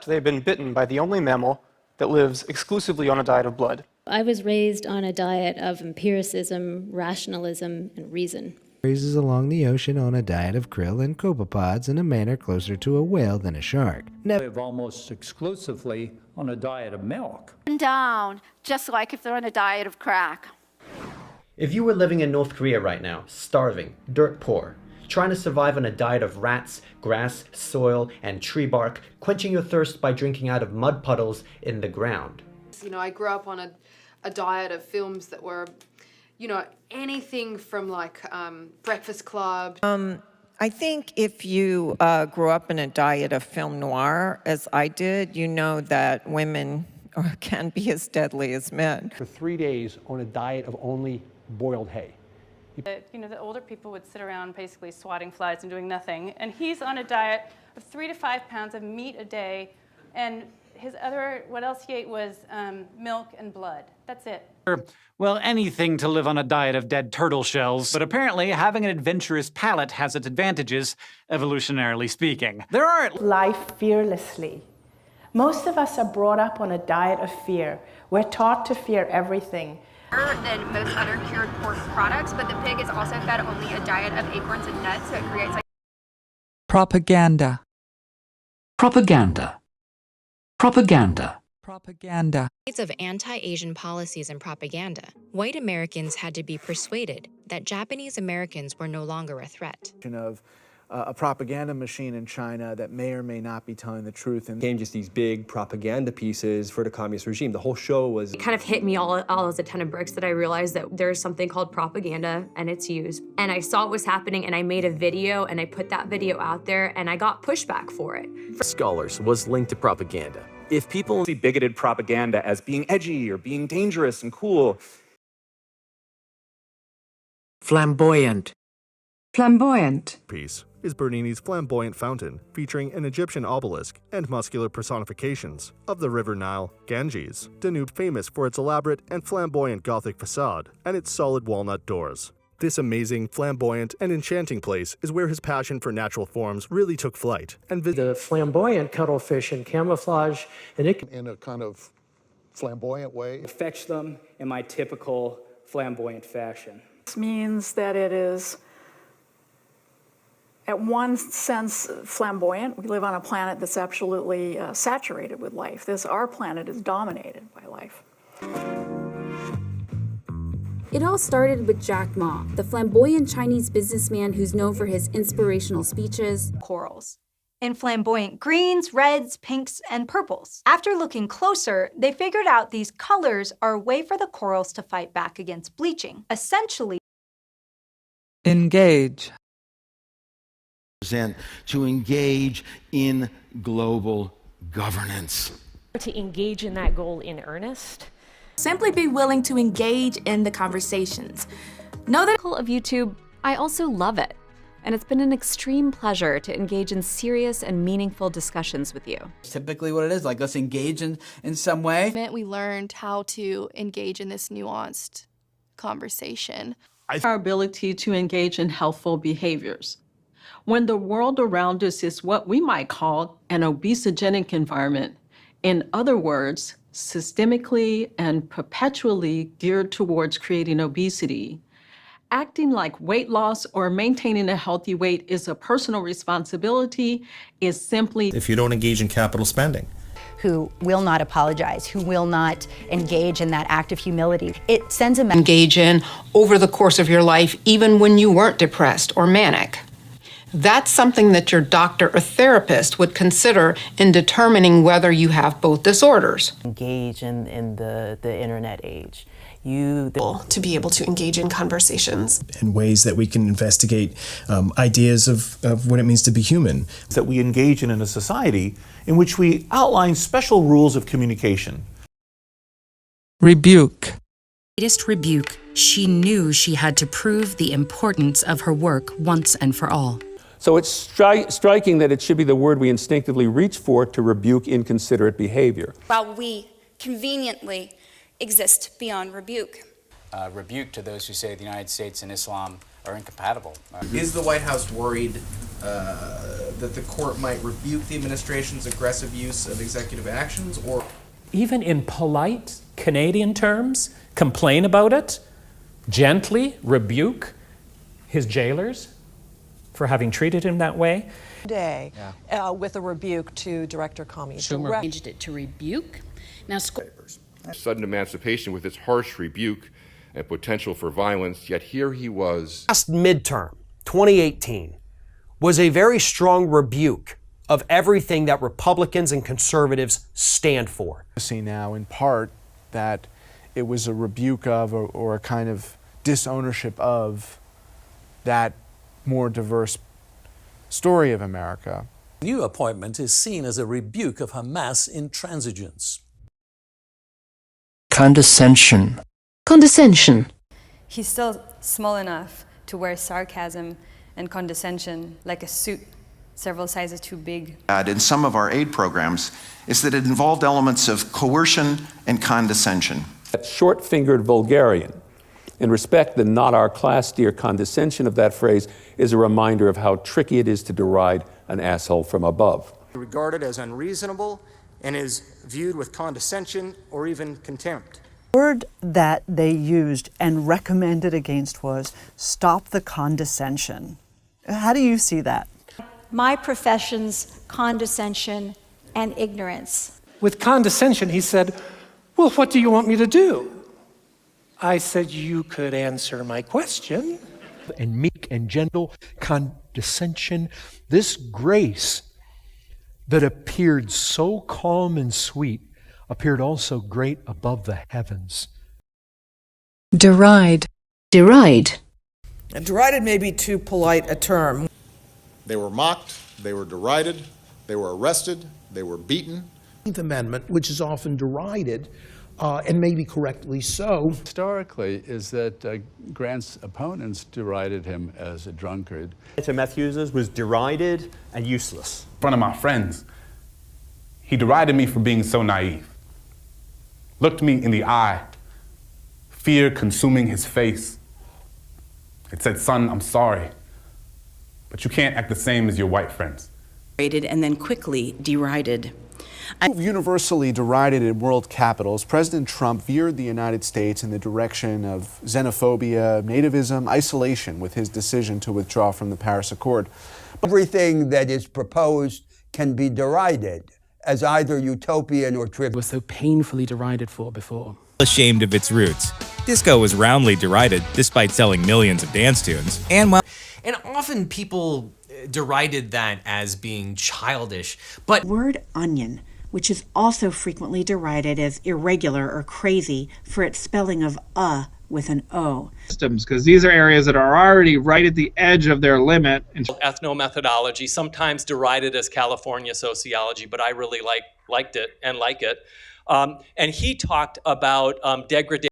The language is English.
They've been bitten by the only mammal that lives exclusively on a diet of blood. I was raised on a diet of empiricism, rationalism, and reason. Grazes along the ocean on a diet of krill and copepods in a manner closer to a whale than a shark. Live almost exclusively on a diet of milk. Down, just like if they're on a diet of crack. If you were living in North Korea right now, starving, dirt poor, trying to survive on a diet of rats, grass, soil, and tree bark, quenching your thirst by drinking out of mud puddles in the ground. You know, I grew up on a diet of films that were, you know, anything from like Breakfast Club. I think if you grew up in a diet of film noir, as I did, you know that women can be as deadly as men. For 3 days on a diet of only boiled hay. You know, the older people would sit around basically swatting flies and doing nothing, and he's on a diet of 3 to 5 pounds of meat a day, and what else he ate was milk and blood. That's it. Well, anything to live on a diet of dead turtle shells. But apparently, having an adventurous palate has its advantages, evolutionarily speaking. There are life fearlessly. Most of us are brought up on a diet of fear. We're taught to fear everything. Than most other cured pork products, but the pig is also fed only a diet of acorns and nuts, so it creates like propaganda. Propaganda. Propaganda. Propaganda. Of anti-Asian policies and propaganda, white Americans had to be persuaded that Japanese Americans were no longer a threat. Of a propaganda machine in China that may or may not be telling the truth. And became just these big propaganda pieces for the communist regime. The whole show was... It kind of hit me all as a ton of bricks that I realized that there's something called propaganda and it's used. And I saw what was happening and I made a video and I put that video out there and I got pushback for it. Scholars was linked to propaganda. If people see bigoted propaganda as being edgy or being dangerous and cool. Flamboyant. Flamboyant. Piece is Bernini's flamboyant fountain, featuring an Egyptian obelisk and muscular personifications of the river Nile, Ganges, Danube, famous for its elaborate and flamboyant Gothic facade and its solid walnut doors. This amazing, flamboyant, and enchanting place is where his passion for natural forms really took flight. And the flamboyant cuttlefish in camouflage, and it in a kind of flamboyant way. Fetch them in my typical flamboyant fashion. This means that it is, at one sense, flamboyant. We live on a planet that's absolutely saturated with life. Our planet is dominated by life. It all started with Jack Ma, the flamboyant Chinese businessman who's known for his inspirational speeches. Corals in flamboyant greens, reds, pinks, and purples. After looking closer, they figured out these colors are a way for the corals to fight back against bleaching. Essentially, engage. To engage in global governance. To engage in that goal in earnest. Simply be willing to engage in the conversations. Know that of YouTube, I also love it. And it's been an extreme pleasure to engage in serious and meaningful discussions with you. It's typically what it is, like let's engage in some way. We learned how to engage in this nuanced conversation. Our ability to engage in healthful behaviors. When the world around us is what we might call an obesogenic environment, in other words, systemically and perpetually geared towards creating obesity, acting like weight loss or maintaining a healthy weight is a personal responsibility is simply... If you don't engage in capital spending. Who will not apologize, who will not engage in that act of humility. It sends a message. Engage in over the course of your life, even when you weren't depressed or manic. That's something that your doctor or therapist would consider in determining whether you have both disorders. Engage in the internet age. To be able to engage in conversations. In ways that we can investigate ideas of what it means to be human. That we engage in a society in which we outline special rules of communication. Rebuke. Greatest rebuke, she knew she had to prove the importance of her work once and for all. So it's striking that it should be the word we instinctively reach for to rebuke inconsiderate behavior. While we conveniently exist beyond rebuke. Rebuke to those who say the United States and Islam are incompatible. Is the White House worried that the court might rebuke the administration's aggressive use of executive actions, or even in polite Canadian terms, complain about it, gently rebuke his jailers for having treated him that way. Today, with a rebuke to Director Comey. Schumer changed it to rebuke. Now, sudden emancipation with its harsh rebuke and potential for violence, yet here he was. Last midterm, 2018, was a very strong rebuke of everything that Republicans and conservatives stand for. See now, in part, that it was a rebuke of or a kind of disownership of that more diverse story of America. The new appointment is seen as a rebuke of Hamas intransigence. Condescension. Condescension. He's still small enough to wear sarcasm and condescension like a suit several sizes too big. In some of our aid programs is that it involved elements of coercion and condescension. That short-fingered vulgarian. And respect the not our class dear condescension of that phrase is a reminder of how tricky it is to deride an asshole from above. Regarded as unreasonable and is viewed with condescension or even contempt. The word that they used and recommended against was stop the condescension. How do you see that? My profession's condescension and ignorance. With condescension, he said, well, what do you want me to do? I said, you could answer my question. And meek and gentle condescension, this grace that appeared so calm and sweet, appeared also great above the heavens. Deride. Deride. Derided may be too polite a term. They were mocked, they were derided, they were arrested, they were beaten. The Amendment, which is often derided, and maybe correctly so. Historically, is that Grant's opponents derided him as a drunkard. Meth users was derided and useless. One of my friends, he derided me for being so naive. Looked me in the eye, fear consuming his face. It said, son, I'm sorry, but you can't act the same as your white friends. And then quickly derided. Universally derided in world capitals, President Trump veered the United States in the direction of xenophobia, nativism, isolation with his decision to withdraw from the Paris Accord. Everything that is proposed can be derided as either utopian or trivial. Was so painfully derided for before. Ashamed of its roots, disco was roundly derided despite selling millions of dance tunes. And often people derided that as being childish, but word onion, which is also frequently derided as irregular or crazy for its spelling of with an O. Systems, because these are areas that are already right at the edge of their limit. Ethnomethodology, sometimes derided as California sociology, but I really liked it and like it. And he talked about degradation.